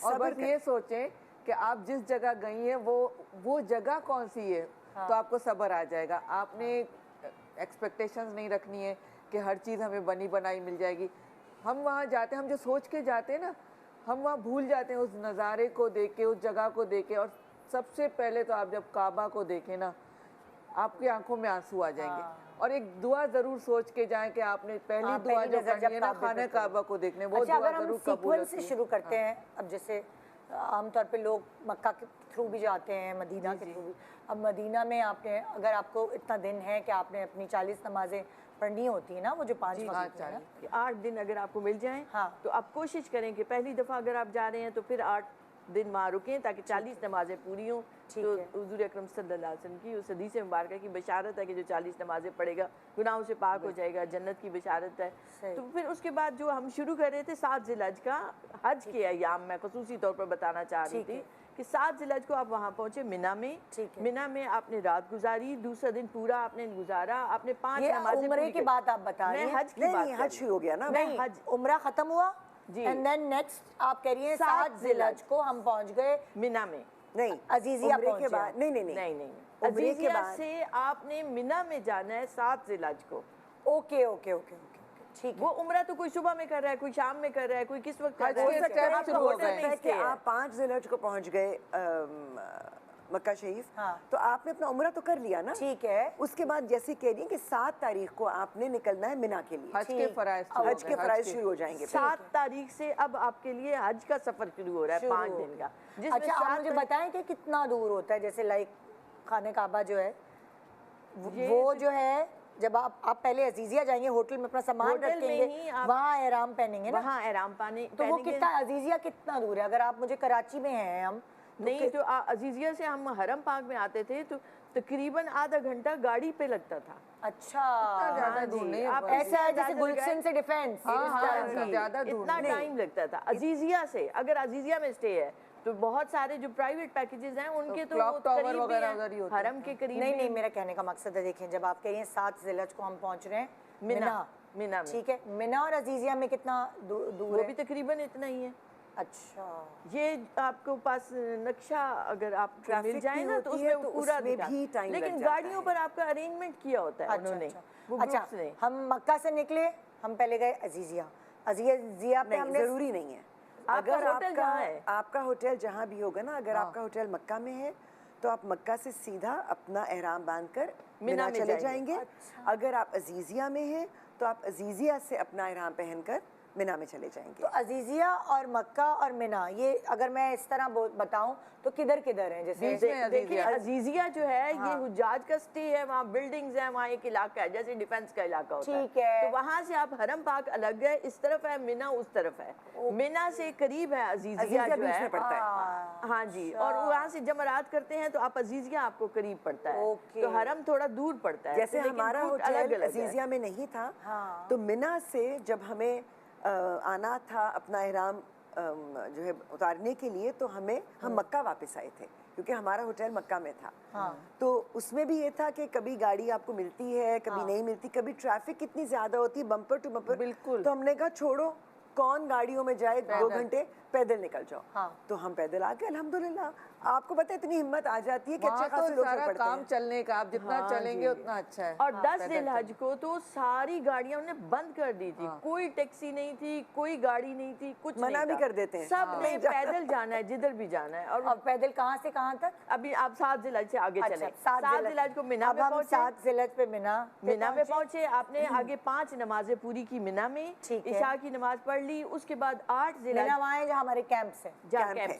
और बस ये सोचें कि आप जिस जगह गई हैं वो जगह कौन सी है, तो आपको सब्र आ जाएगा। आपने एक्सपेक्टेशंस नहीं रखनी है कि हर चीज़ हमें बनी बनाई मिल जाएगी। हम वहाँ जाते हैं, हम जो सोच के जाते हैं ना, हम वहाँ भूल जाते हैं उस नज़ारे को देख के, उस जगह को देख के। और सबसे पहले तो आप जब काबा को देखें ना, आपकी आंखों में आंसू आ जाएंगे। और एक दुआ ज़रूर सोच के जाएं कि आपने पहली दुआ जो करनी है ना खाने काबा को देखने, वो दुआ ज़रूर कबूल होती है। से शुरू करते हैं। अब जैसे आमतौर पे लोग मक्का के थ्रू भी जाते हैं, मदीना के थ्रू भी। अब मदीना में आपने, अगर आपको इतना दिन है कि आपने अपनी 40 नमाजें पढ़नी होती है ना, वो जो 5 वक्त है ना, 8 दिन अगर आपको मिल जाएं, तो आप कोशिश करें कि पहली दफ़ा अगर आप जा रहे हैं तो फिर 8 दिन वहाँ रुकें ताकि 40 नमाजें पूरी हों। तो हुज़ूर अकरम सल्लल्लाहु अलैहि वसल्लम की उस हदीस मुबारक की बशारत है कि जो 40 नमाजें पढ़ेगा गुनाहों से पाक हो जाएगा, जन्नत की बशारत है। तो फिर उसके बाद जो हम शुरू कर रहे थे 7 ज़िलहज का हज के अयाम, मैं ख़ुसूसी तौर पर बताना चाह रही थी कि 7 ज़िलहज को आप वहाँ पहुँचे मिना में। मिना में आपने रात गुजारी, दूसरा दिन पूरा आपने गुजारा, आपने 5 नमाज़ें। उम्रे की बात आप बता रहे हैं, हज की बात, हज शुरू हो गया ना, नहीं हज उम्रा खत्म हुआ एंड देन नेक्स्ट आप कह रही हैं 7 ज़िलहज को हम पहुंच गए मिना में। नहीं, अजीजिया के बाद नहीं, अजीजिया से आपने मिना में जाना है 7 ज़िलहज को। ओके ओके ओके ठीक है। वो उम्रा तो कोई सुबह में कर रहा है, कोई शाम में कर रहा है, कोई किस वक्त कर रहा है। हो सकता है कि आप 5 ज़िलहज को पहुंच गए मक्का शरीफ, तो आपने अपना उम्रा तो कर लिया ना, ठीक है। उसके बाद जैसे कह रही हैं कि 7 तारीख को आपने निकलना है मिना के लिए, हज के फराइज शुरू हो जाएंगे। 7 तारीख से अब आपके लिए हज का सफर शुरू हो रहा है 5 दिन का। अच्छा, आप मुझे बताएं कि कितना दूर होता है, जैसे लाइक खाने काबा जो है वो जो है, जब आप पहले अजीजिया जाएंगे, होटल में अपना सामान रखेंगे, वहाँ एहराम पहनेंगे ना, वहाँ एहराम पाने, तो वो कितना, अजीजिया कितना दूर है? अगर आप मुझे कराची में हैं हम नहीं तो अजीजिया से हम हरम पाक में आते थे तो तकरीबन आधा घंटा गाड़ी पे लगता था। अच्छा, ज़्यादा दूर नहीं, आप ऐसा है जैसे गुलशन से डिफेंस, ज़्यादा दूर इतना टाइम लगता था। अजीजिया से अगर अजीजिया में स्टे है तो बहुत सारे जो प्राइवेट पैकेजेस हैं उनके तो करीब हरम के करीब। नहीं, मेरा कहने का मकसद है, देखें जब आप कह रही हैं 7 ज़िलहज को हम पहुंच रहे हैं मिना, ठीक है, मिना और अजीजिया में कितना दूर है? वो भी तकरीबन इतना ही है। अच्छा, ये आपको पास नक्शा अगर आप मिल जाए ना तो उसमें पूरा भी टाइम, लेकिन गाड़ियों पर आपका अरेंजमेंट किया होता है उन्होंने। अच्छा, हम मक्का से निकले, हम पहले गए अजीजिया पे, हमने जरूरी नहीं है अगर आपका होटल जहाँ भी होगा ना, अगर आपका होटल मक्का में है तो आप मक्का से सीधा अपना एहराम बांधकर मिना चले जाएंगे। अगर आप अजीजिया में हैं तो आप अजीजिया से अपना एहराम पहनकर मिना में चले जाएंगे। तो अजीजिया और मक्का और मिना, ये अगर मैं इस तरह बताऊं तो किधर किधर हैं? जैसे देखिए अजीजिया जो है ये हुज्जाज का स्टे है, वहाँ बिल्डिंग्स हैं, वहाँ एक इलाका है जैसे डिफेंस का इलाका होता है, ठीक है। तो वहाँ से आप हरम पाक अलग है, इस तरफ है मिना, उस तरफ है। मिना से करीब है अजीजिया जो है, पड़ता है। हाँ जी, और वहाँ से जमरात करते हैं तो आप अजीजिया आपको करीब पड़ता है, तो हरम थोड़ा दूर पड़ता है। जैसे हमारा होटल अजीजिया में नहीं था, तो मिना से जब हमें आना था अपना एहराम जो है उतारने के लिए, तो हम मक्का वापस आए थे क्योंकि हमारा होटल मक्का में था। तो उसमें भी ये था कि कभी गाड़ी आपको मिलती है, कभी नहीं मिलती, कभी ट्रैफिक कितनी ज़्यादा होती है, बम्पर टू बम्पर। बिल्कुल। तो हमने कहा छोड़ो, कौन गाड़ियों में जाए, 2 घंटे पैदल निकल जाओ। तो हम पैदल आ गए अल्हम्दुलिल्लाह। आपको पता है इतनी हिम्मत आ जाती है कि अच्छे खासे लोग सारा काम चलने का, आप जितना चलेंगे उतना अच्छा है। और 10 ज़िलहज को तो सारी गाड़ियां उन्होंने बंद कर दी थी, कोई टैक्सी नहीं थी, कोई गाड़ी नहीं थी, कुछ मना भी कर देते हैं, सब ने पैदल जाना है जिधर भी जाना है। और पैदल कहाँ से कहाँ तक? अभी आप 7 ज़िलहज से आगे चले। 7 ज़िलहज को मिना में पहुंचे। 7 ज़िलहज पे मिना में पहुंचे, आपने आगे 5 नमाजें पूरी की मिना में, इशा की नमाज पढ़ ली। उसके बाद 8 ज़िलहज जहाँ हमारे कैंप्स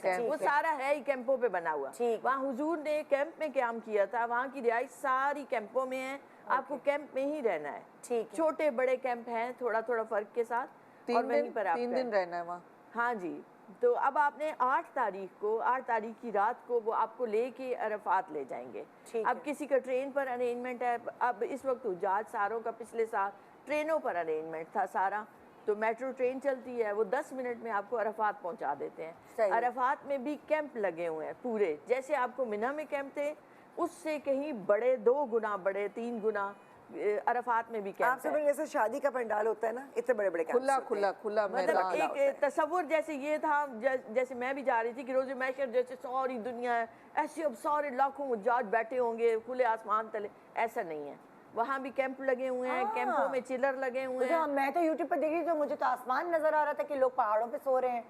है, वो सारा है ही कैंपों पे बना हुआ। वहाँ हुजूर ने कैंप में क्याम किया था, वहाँ की रिहाइश सारी कैंपों में है, आपको कैंप में ही रहना है। ठीक, छोटे बड़े कैंप हैं थोड़ा थोड़ा फर्क के साथ, और वहीं पर 3 दिन रहना है वहाँ। हाँ जी, तो अब आपने 8 तारीख की रात को वो आपको लेके अरफात ले जाएंगे। अब किसी का ट्रेन पर अरेंजमेंट है, अब इस वक्त हुज्जाज सारों का पिछले साल ट्रेनों पर अरेंजमेंट था सारा, तो मेट्रो ट्रेन चलती है, वो 10 मिनट में आपको अरफात पहुंचा देते हैं। अरफात में भी कैंप लगे हुए हैं पूरे, जैसे आपको मिना में कैंप थे उससे कहीं बड़े, 2 गुना बड़े, 3 गुना अरफात में भी कैंप आप समझ जैसे शादी का पंडाल होता है ना, इतने बड़े बड़े खुला खुला खुला मतलब एक तस्वुर जैसे ये था, जैसे मैं भी जा रही थी कि रोज़े महशर जैसे सारी दुनिया है, ऐसे अब सारे लाखों हुज्जाज बैठे होंगे खुले आसमान तले, ऐसा नहीं है। वहाँ भी कैंप लगे हुए हैं, कैंपों में चिलर लगे हुए हैं। मैं तो यूट्यूब पर देख रही तो मुझे तो आसमान नजर आ रहा था कि लोग पहाड़ों पे सो रहे हैं।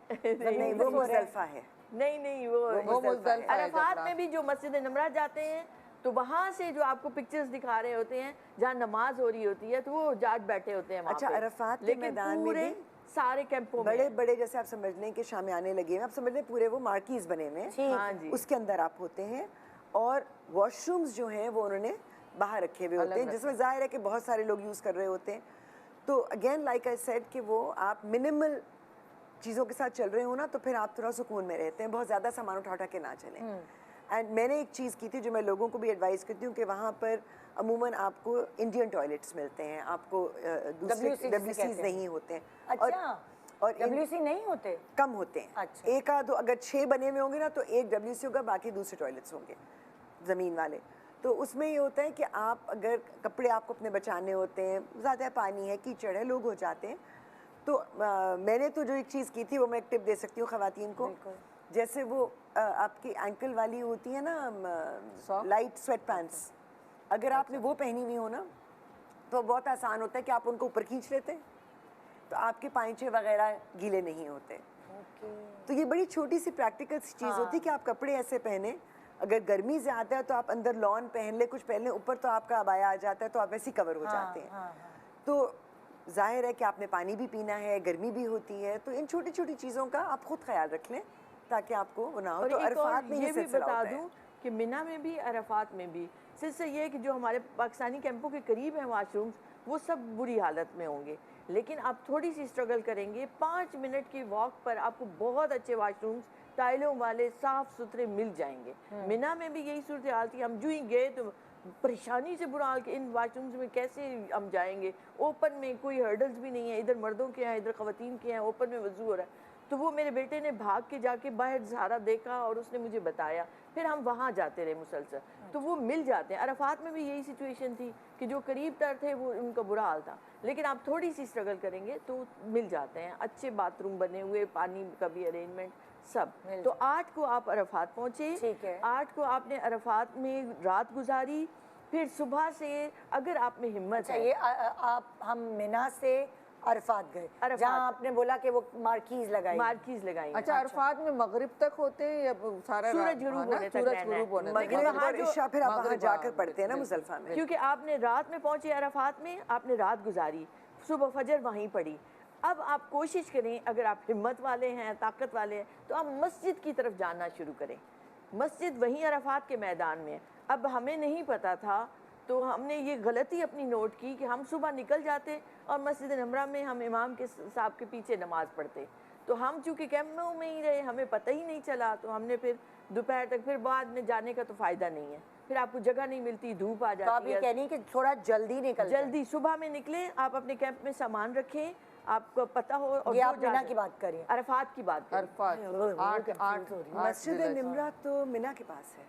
नहीं, वो मुज़दलिफा है। नहीं, वो मुज़दलिफा है। अरफात में भी जो मस्जिद नमरा जाते हैं तो वहाँ से जो आपको पिक्चर्स दिखा रहे होते हैं जहाँ नमाज हो रही होती है तो वो जाट बैठे होते हैं वहाँ अच्छा, पे। अरफात के लेकिन मैदान में पूरे भी सारे कैंपों बड़े में बड़े जैसे आप समझ लें कि शामियाने लगे हैं, आप समझ लें पूरे वो मार्कीज बने हुए हैं, हाँ जी, उसके अंदर आप होते हैं और वॉशरूम्स जो हैं वो उन्होंने बाहर रखे हुए होते हैं, जिसमें जाहिर है कि बहुत सारे लोग यूज़ कर रहे होते हैं। तो अगेन लाइक आई सेड कि वो आप मिनिमल चीज़ों के साथ चल रहे हो ना तो फिर आप थोड़ा सुकून में रहते हैं, बहुत ज़्यादा सामान उठा उठा के ना चलें। एंड मैंने एक चीज़ की थी जो मैं लोगों को भी एडवाइस करती हूँ कि वहाँ पर अमूमन आपको इंडियन टॉयलेट्स मिलते हैं, आपको दूसरे WCs नहीं होते हैं। अच्छा, और WC नहीं होते, कम होते हैं। अच्छा, एक आध अगर 6 बने हुए होंगे ना तो एक WC होगा, बाकी दूसरे टॉयलेट्स होंगे ज़मीन वाले। तो उसमें ये होता है कि आप अगर कपड़े आपको अपने बचाने होते हैं, ज़्यादा पानी है, कीचड़ है, लोग हो जाते हैं, तो मैंने तो जो एक चीज़ की थी वो मैं एक टिप दे सकती हूँ ख़वातीन को। जैसे वो आपकी एंकल वाली होती है ना लाइट स्वेट पैंट्स, अगर आपने वो पहनी हुई हो ना तो बहुत आसान होता है कि आप उनको ऊपर खींच लेते हैं तो आपके पाइंचे वगैरह गीले नहीं होते। तो ये बड़ी छोटी सी प्रैक्टिकल सी चीज़ होती है कि आप कपड़े ऐसे पहने, अगर गर्मी ज़्यादा है तो आप अंदर लॉन पहन ले, कुछ पहन ले, ऊपर तो आपका अबाया आ जाता है तो आप वैसे ही कवर हो जाते हैं। तो जाहिर है कि आपने पानी भी पीना है, गर्मी भी होती है, तो इन छोटी छोटी चीज़ों का आप खुद ख्याल रख लें ताकि आपको वो ना हो। तो अरफात में ये भी बता दूं कि मिना में भी अरफात में भी सिलसिला ये है कि जो हमारे पाकिस्तानी कैंपों के करीब हैं वाशरूम्स वो सब बुरी हालत में होंगे, लेकिन आप थोड़ी सी स्ट्रगल करेंगे, 5 मिनट की वॉक पर आपको बहुत अच्छे वाशरूम्स टाइलों वाले साफ सुथरे मिल जाएंगे। मिना में भी यही सूरत हाल थी, हम जो ही गए तो परेशानी से बुरा हाल कि इन वाशरूम्स में कैसे हम जाएंगे, ओपन में कोई हर्डल्स भी नहीं है, इधर मर्दों के हैं इधर ख़वातीन के हैं, ओपन में वजू हो रहा है। तो वो मेरे बेटे ने भाग के जाके बाहर सहारा देखा और उसने मुझे बताया, फिर हम वहाँ जाते रहे मुसलसल, तो वो मिल जाते हैं। अरफात में भी यही सिचुएशन थी कि जो करीब तर थे वो उनका बुरा हाल था, लेकिन आप थोड़ी सी स्ट्रगल करेंगे तो मिल जाते हैं, अच्छे बाथरूम बने हुए, पानी का भी अरेंजमेंट सब। तो 8 को आप अरफात पहुँचे, 8 को आपने अरफात में रात गुजारी, फिर सुबह से अगर आप में हिम्मत है ये आप हम मिना से अरफात गए जहाँ आपने बोला कि वो मार्कीज लगाई। अच्छा, अरफात में मगरिब तक होते हैं या सारा सूरज गुरूब होने तक? मगरिब और इशा फिर आप वहाँ जाकर पढ़ते हैं ना मुज़दलिफा में, क्योंकि आपने रात में पहुंचे अरफात में, आपने रात गुजारी, सुबह फजर वहीं पड़ी। अब आप कोशिश करें, अगर आप हिम्मत वाले हैं, ताकत वाले हैं, तो आप मस्जिद की तरफ जाना शुरू करें। मस्जिद वहीं अरफात के मैदान में। अब हमें नहीं पता था तो हमने ये गलती अपनी नोट की कि हम सुबह निकल जाते और मस्जिद नमरा में हम इमाम के साहब के पीछे नमाज पढ़ते, तो हम चूँकि कैंपों में ही रहे, हमें पता ही नहीं चला, तो हमने फिर दोपहर तक, फिर बाद में जाने का तो फ़ायदा नहीं है, फिर आपको जगह नहीं मिलती, धूप आ जाती है। तो आप ये कह रही कि थोड़ा जल्दी सुबह में निकले, आप अपने कैंप में सामान रखें, आपको पता हो। और ये आप मिना की बात करिए, अरफात की बात करिए। 8 मस्जिद निमरा तो मिना के पास है।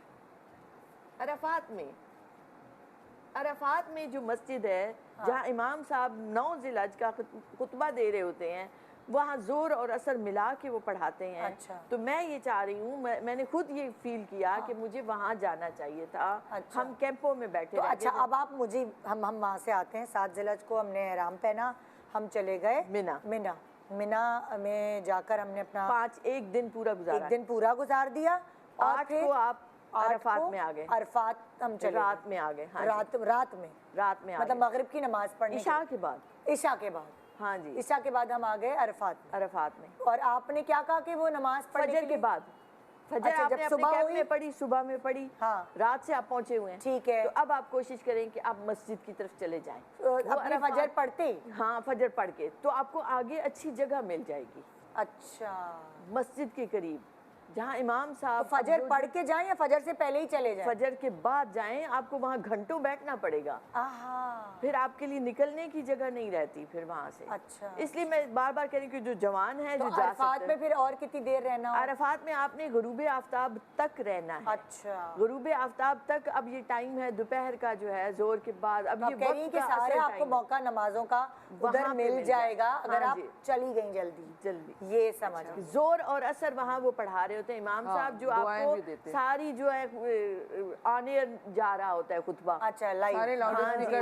अरफात में जो मस्जिद है जहाँ इमाम साहब 9 ज़िलहज का खुतबा दे रहे होते हैं, वहाँ जोर और असर मिला के वो पढ़ाते हैं। अच्छा। तो मैं ये चाह रही हूँ, मैंने खुद ये फील किया कि मुझे वहाँ जाना चाहिए था। अच्छा। हम कैंपों में बैठे तो अच्छा, अब आप मुझे हम वहाँ से आते हैं, 7 ज़िलहज को हमने एहराम पहना, हम चले गए मिना में जाकर हमने अपना एक दिन पूरा गुजार दिया। 8 को आप अरफात में आ गए। अरफात हम चले रात में आ गए। हाँ, रात में मतलब मगरिब की नमाज पढ़ने, इशा के बाद। हाँ जी, इशा के बाद हम आ गए अरफात में। और आपने क्या कहा कि वो नमाज फजर के बाद, फजर अच्छा, आपने अपने कैंप में पढ़ी, सुबह में पढ़ी। हाँ, रात से आप पहुंचे हुए हैं। ठीक है। तो अब आप कोशिश करें कि आप मस्जिद की तरफ चले जाएं। अपने फजर पढ़ते? हाँ, फजर पढ़ के तो आपको आगे अच्छी जगह मिल जाएगी। अच्छा, मस्जिद के करीब जहाँ इमाम तो साहब फजर पढ़ के जाएं या फजर से पहले ही चले जाएं? फजर के बाद जाएं, आपको वहाँ घंटों बैठना पड़ेगा, फिर आपके लिए निकलने की जगह नहीं रहती फिर वहाँ से। अच्छा, इसलिए मैं बार बार कह रही हूँ कि जो जवान है तो जो जा अरफात सकते में फिर और कितनी देर रहना हो? अरफात में आपने गुरूब आफ्ताब तक रहना है। अच्छा, गुरूब आफ्ताब तक अब ये टाइम है दोपहर का जो है, जोर के बाद अब ये कह रही वक्त कि का सारे असल आपको टाइम है। मौका नमाजों का उधर वहाँ पे मिल मिल जाएगा हाँ अगर आप जी। चली गई जल्दी। ये समझ गई। जोर और असर वहाँ वो पढ़ा रहे होते हैं इमाम साहब, जो दुआएं भी आपको देते हैं। सारी जो है आने जा रहा होता है खुतबा। अच्छा, लाइव। सारे लाउड हाँ जी। स्पीकर